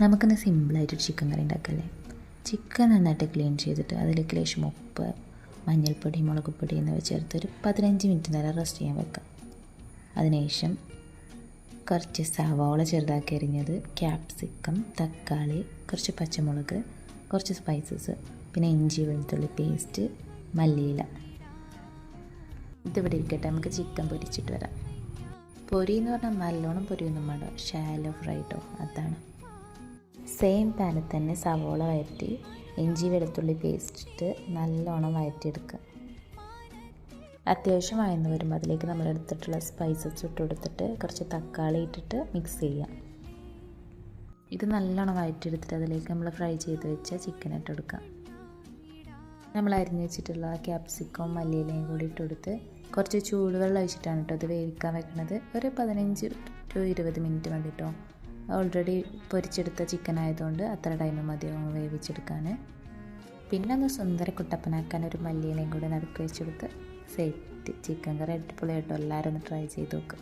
നമുക്കിന്ന് സിമ്പിളായിട്ടൊരു ചിക്കൻ കറി ഉണ്ടാക്കല്ലേ. ചിക്കൻ നന്നായിട്ട് ക്ലീൻ ചെയ്തിട്ട് അതിലേക്ക് ലേശം ഉപ്പ്, മഞ്ഞൾപ്പൊടി, മുളക് പൊടി എന്നിവ ചേർത്ത് ഒരു 15 മിനിറ്റ് നേരം റെസ്റ്റ് ചെയ്യാൻ വെക്കാം. അതിനുശേഷം കുറച്ച് സവാള ചെറുതാക്കി അരിഞ്ഞത്, ക്യാപ്സിക്കം, തക്കാളി, കുറച്ച് പച്ചമുളക്, കുറച്ച് സ്പൈസസ്, പിന്നെ ഇഞ്ചി വെളുത്തുള്ളി പേസ്റ്റ്, മല്ലിയില. ഇതിവിടെ ഇരിക്കട്ടെ, നമുക്ക് ചിക്കൻ പൊരിച്ചിട്ട് വരാം. പൊരി എന്ന് പറഞ്ഞാൽ നല്ലോണം പൊരിയൊന്നും വേണ്ട, ഷാലോ ഫ്രൈ ട്ടോ, അതാണ്. സെയിം പാനിൽ തന്നെ സവോള വഴറ്റി ഇഞ്ചി വെളുത്തുള്ളി പേസ്റ്റ് ഇട്ട് നല്ലോണം വഴറ്റിയെടുക്കുക. അത്യാവശ്യം വഴന്ന് വരുമ്പോൾ അതിലേക്ക് നമ്മൾ എടുത്തിട്ടുള്ള സ്പൈസസ് ഇട്ട് കൊടുത്തിട്ട് കുറച്ച് തക്കാളി ഇട്ടിട്ട് മിക്സ് ചെയ്യാം. ഇത് നല്ലോണം വഴറ്റിയെടുത്തിട്ട് അതിലേക്ക് നമ്മൾ ഫ്രൈ ചെയ്ത് വെച്ച ചിക്കൻ ഇട്ട് കൊടുക്കാം. നമ്മൾ അരിഞ്ഞ് വെച്ചിട്ടുള്ള ക്യാപ്സിക്കവും മല്ലിയിലയും കൂടി ഇട്ട് കൊടുത്ത് കുറച്ച് ചൂടുവെള്ളം ഒഴിച്ചിട്ടാണ് കേട്ടോ ഇത് വേവിക്കാൻ വെക്കുന്നത്. ഒരു 15 to 20 മിനിറ്റ് മതി കേട്ടോ. ഓൾറെഡി പൊരിച്ചെടുത്ത ചിക്കൻ ആയതുകൊണ്ട് അത്ര ടൈം മതിയാവും വേവിച്ചെടുക്കാൻ. പിന്നെ ഒന്ന് സുന്ദര കുട്ടപ്പനാക്കാൻ ഒരു മല്ലിയിലയും കൂടി നടുക്ക് വെച്ചെടുത്ത് സെറ്റ്. ചിക്കൻ കറി അടിപൊളിയായിട്ടോ, എല്ലാവരും ഒന്ന് ട്രൈ ചെയ്ത് നോക്കുക.